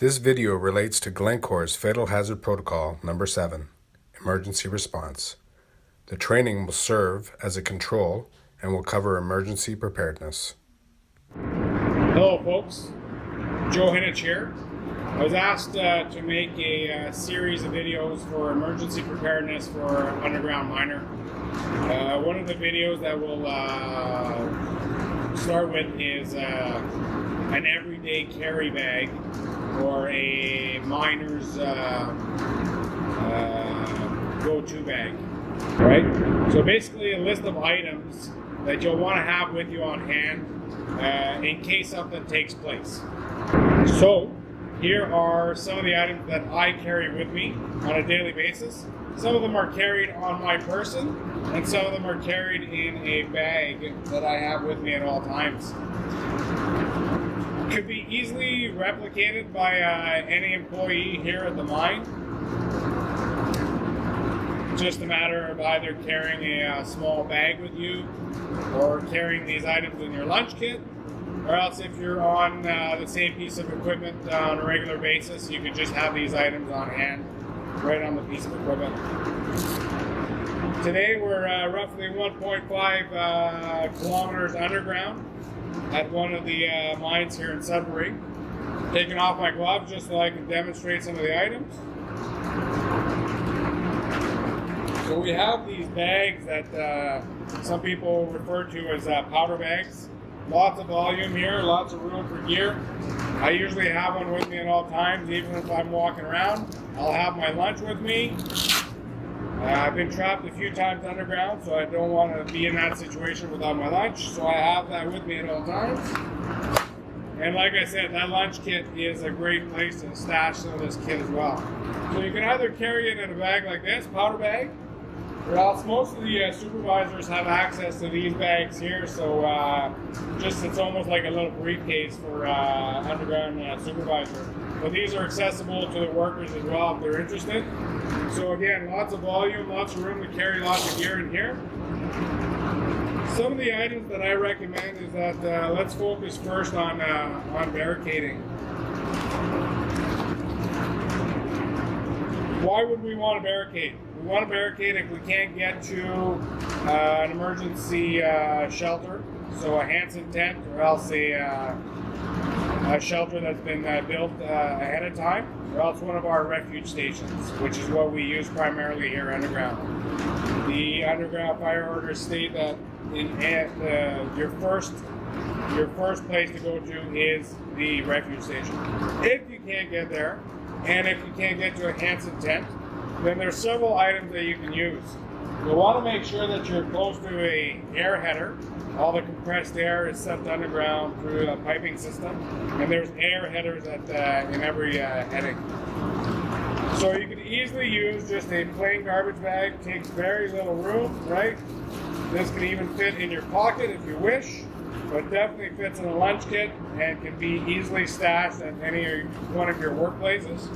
This video relates to Glencore's Fatal Hazard Protocol Number 7, Emergency Response. The training will serve as a control and will cover emergency preparedness. Hello folks, Joe Hinnich here. I was asked to make a series of videos for emergency preparedness for underground miner. One of the videos that we'll start with is an everyday carry bag or a miner's go-to bag, right? So basically a list of items that you'll want to have with you on hand in case something takes place. So here are some of the items that I carry with me on a daily basis. Some of them are carried on my person, and some of them are carried in a bag that I have with me at all times. Could be easily replicated by any employee here at the mine. Just a matter of either carrying a small bag with you or carrying these items in your lunch kit, or else if you're on the same piece of equipment on a regular basis, you can just have these items on hand right on the piece of equipment. Today we're roughly 1.5 kilometers underground at one of the mines here in Sudbury. Taking off my gloves just so I can demonstrate some of the items. So we have these bags that some people refer to as powder bags. Lots of volume here, lots of room for gear. I usually have one with me at all times, even if I'm walking around. I'll have my lunch with me. I've been trapped a few times underground, so I don't want to be in that situation without my lunch, so I have that with me at all times. And like I said, that lunch kit is a great place to stash some of this kit as well. So you can either carry it in a bag like this, powder bag, or else most of the supervisors have access to these bags here, so just it's almost like a little briefcase for underground supervisor. But these are accessible to the workers as well if they're interested. So again, lots of volume, lots of room to carry lots of gear in here. Some of the items that I recommend is that let's focus first on barricading. Why would we want to barricade? We want to barricade if we can't get to an emergency shelter, so a Hansen tent or else a shelter that's been built ahead of time, or else one of our refuge stations, which is what we use primarily here underground. The underground fire orders state that your first place to go to is the refuge station. If you can't get there, and if you can't get to a Hansen tent, then there's several items that you can use. You'll want to make sure that you're close to a air header. All the compressed air is sent underground through a piping system, and there's air headers in every heading. So you can easily use just a plain garbage bag. Takes very little room, right? This can even fit in your pocket if you wish, but definitely fits in a lunch kit and can be easily stashed at one of your workplaces.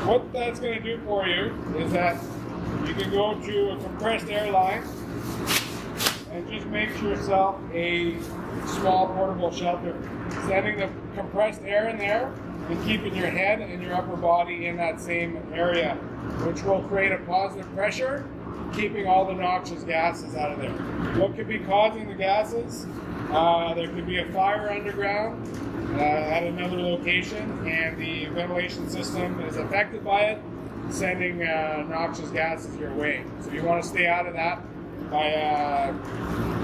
What that's going to do for you is that you can go to a compressed air line and just make yourself a small portable shelter, sending the compressed air in there and keeping your head and your upper body in that same area, which will create a positive pressure, keeping all the noxious gases out of there. What could be causing the gases? There could be a fire underground at another location, and the ventilation system is affected by it, sending noxious gases your way. So you want to stay out of that by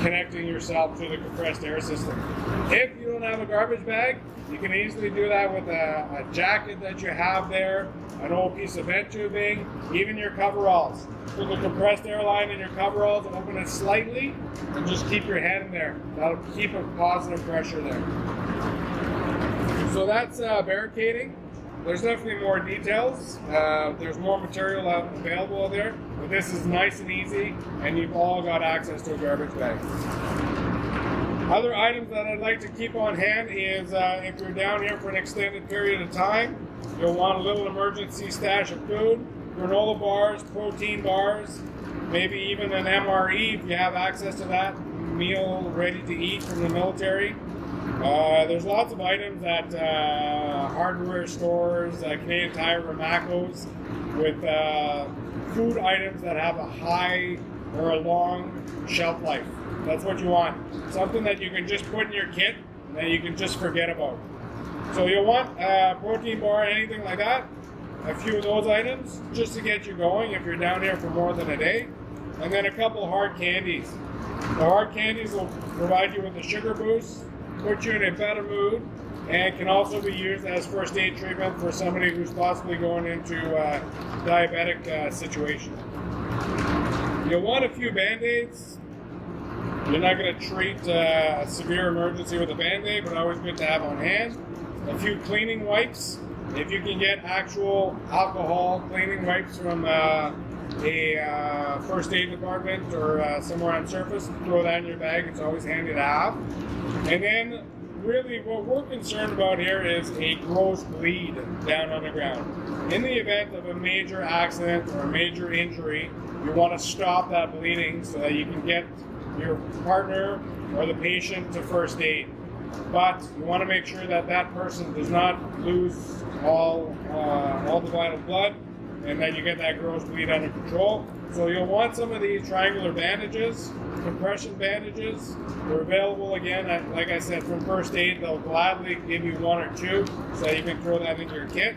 connecting yourself to the compressed air system. If you don't have a garbage bag, you can easily do that with a jacket that you have there, an old piece of vent tubing, even your coveralls. Put the compressed air line in your coveralls, open it slightly, and just keep your head in there. That'll keep a positive pressure there. So that's barricading. There's definitely more details. There's more material available there, but this is nice and easy, and you've all got access to a garbage bag. Other items that I'd like to keep on hand is if you're down here for an extended period of time, you'll want a little emergency stash of food, granola bars, protein bars, maybe even an MRE if you have access to that, meal ready to eat from the military. There's lots of items at hardware stores, Canadian Tire, Ramaco's, with food items that have a high or a long shelf life. That's what you want. Something that you can just put in your kit and that you can just forget about. So you'll want a protein bar, anything like that, a few of those items just to get you going if you're down here for more than a day. And then a couple hard candies. The hard candies will provide you with a sugar boost, put you in a better mood, and can also be used as first aid treatment for somebody who's possibly going into a diabetic situation. You'll want a few Band-Aids. You're not going to treat a severe emergency with a Band-Aid, but always good to have on hand. A few cleaning wipes. If you can get actual alcohol cleaning wipes from a first aid department or somewhere on surface, throw that in your bag. It's always handy to have. And then really what we're concerned about here is a gross bleed down on the ground. In the event of a major accident or a major injury, you want to stop that bleeding so that you can get your partner or the patient to first aid. But you want to make sure that that person does not lose all the vital blood and that you get that gross bleed under control. So you'll want some of these triangular bandages, compression bandages. They're available again, like I said, from First Aid. They'll gladly give you one or two so you can throw that into your kit.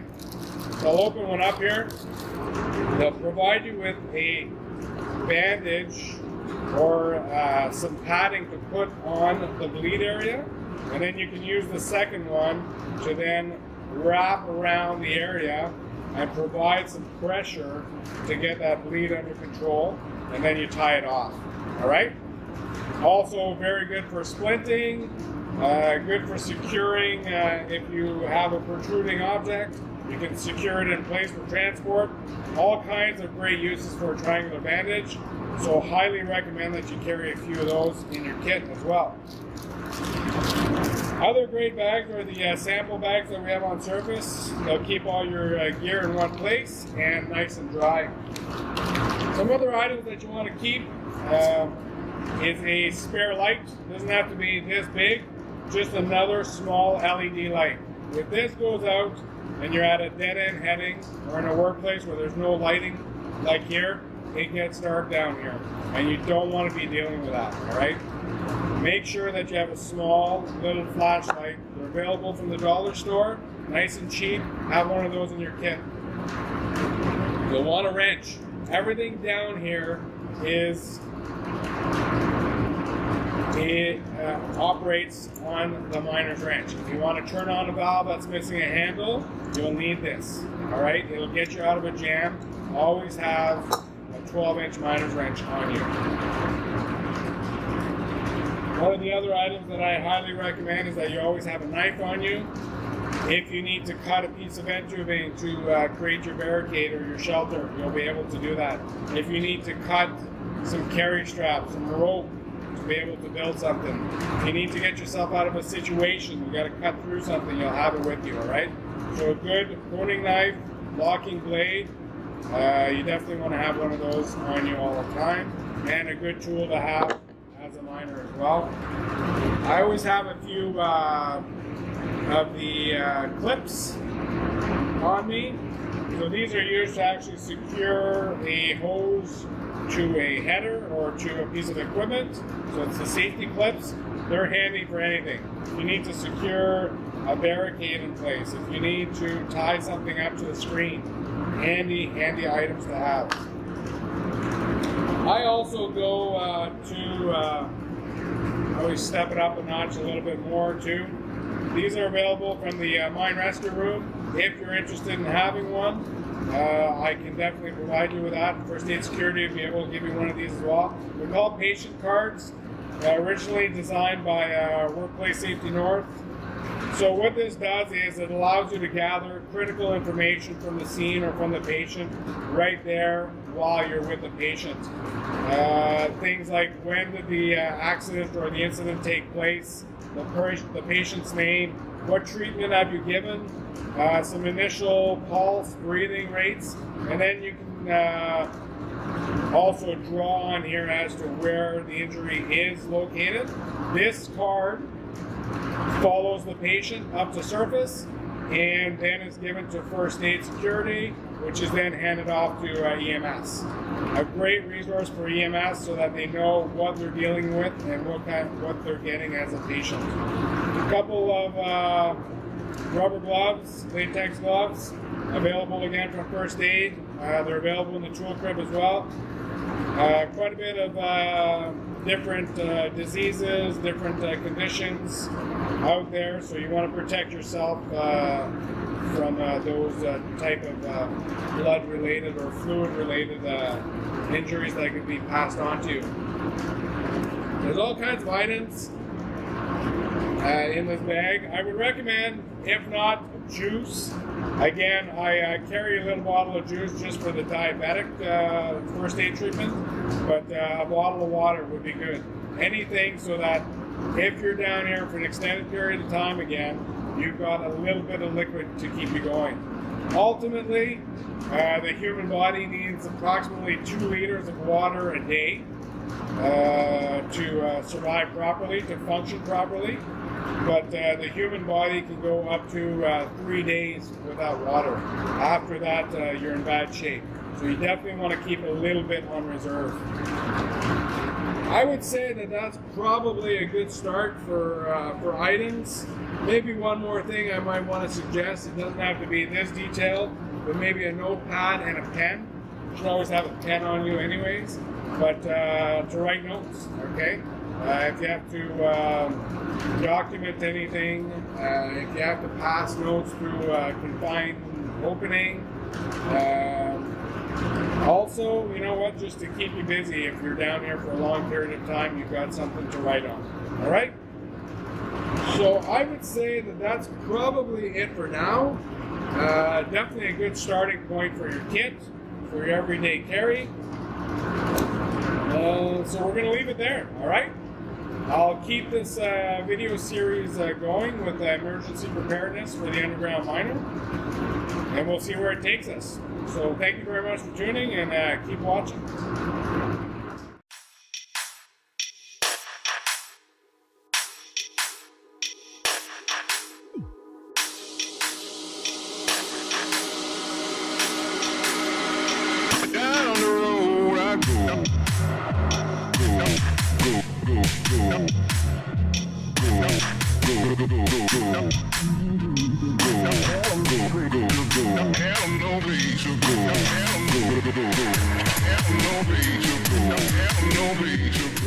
So I'll open one up here. They'll provide you with a bandage or some padding to put on the bleed area. And then you can use the second one to then wrap around the area and provide some pressure to get that bleed under control, and then you tie it off. All right? Also very good for splinting, good for securing if you have a protruding object. You can secure it in place for transport. All kinds of great uses for a triangular bandage. So highly recommend that you carry a few of those in your kit as well. Other great bags are the sample bags that we have on surface. They'll keep all your gear in one place and nice and dry. Some other items that you want to keep is a spare light. Doesn't have to be this big, just another small LED light. If this goes out and you're at a dead end heading or in a workplace where there's no lighting like here, it gets dark down here and you don't want to be dealing with that, all right? Make sure that you have a small little flashlight. They're available from the dollar store, nice and cheap. Have one of those in your kit. You'll want a wrench. Everything down here operates on the miner's wrench. If you want to turn on a valve that's missing a handle, you'll need this. All right, it'll get you out of a jam. Always have a 12-inch miner's wrench on you. One of the other items that I highly recommend is that you always have a knife on you. If you need to cut a piece of vent tubing to create your barricade or your shelter, you'll be able to do that. If you need to cut some carry straps, some rope to be able to build something. If you need to get yourself out of a situation, you got to cut through something, you'll have it with you, all right? So a good pruning knife, locking blade, you definitely want to have one of those on you all the time, and a good tool to have as a miner as well. I always have a few of the clips on me. So these are used to actually secure a hose to a header or to a piece of equipment. So it's the safety clips. They're handy for anything. If you need to secure a barricade in place, if you need to tie something up to the screen, handy items to have. I also go always step it up a notch a little bit more too. These are available from the mine rescue room. If you're interested in having one, I can definitely provide you with that. First Aid Security will be able to give you one of these as well. They're called patient cards, originally designed by Workplace Safety North. So what this does is it allows you to gather critical information from the scene or from the patient right there while you're with the patient. Things like when did the accident or the incident take place, the patient's name, what treatment have you given, some initial pulse, breathing rates, and then you can also draw on here as to where the injury is located. This card follows the patient up to surface, and then is given to first aid security, which is then handed off to EMS. A great resource for EMS so that they know what they're dealing with and what they're getting as a patient. A couple of rubber gloves, latex gloves, available again from first aid. They're available in the tool crib as well. Quite a bit of different diseases, different conditions out there, so you want to protect yourself from those type of blood-related or fluid-related injuries that could be passed on to you. There's all kinds of items in this bag. I would recommend, if not juice. Again, I carry a little bottle of juice just for the diabetic first aid treatment, but a bottle of water would be good. Anything so that if you're down here for an extended period of time again, you've got a little bit of liquid to keep you going. Ultimately, the human body needs approximately 2 liters of water a day to survive properly, to function properly. But the human body can go up to 3 days without water. After that, you're in bad shape. So you definitely want to keep a little bit on reserve. I would say that that's probably a good start for items. Maybe one more thing I might want to suggest. It doesn't have to be this detailed, but maybe a notepad and a pen. You should always have a pen on you anyways, but to write notes, okay? If you have to document anything, if you have to pass notes through a confined opening. Also, you know what, just to keep you busy, if you're down here for a long period of time, you've got something to write on. All right? So I would say that that's probably it for now. Definitely a good starting point for your kit, for your everyday carry. So we're going to leave it there, all right? I'll keep this video series going with emergency preparedness for the underground miner, and we'll see where it takes us. So thank you very much for tuning, and keep watching. Down the road I go. Have no place to go. Have no place to go. Have no place to go.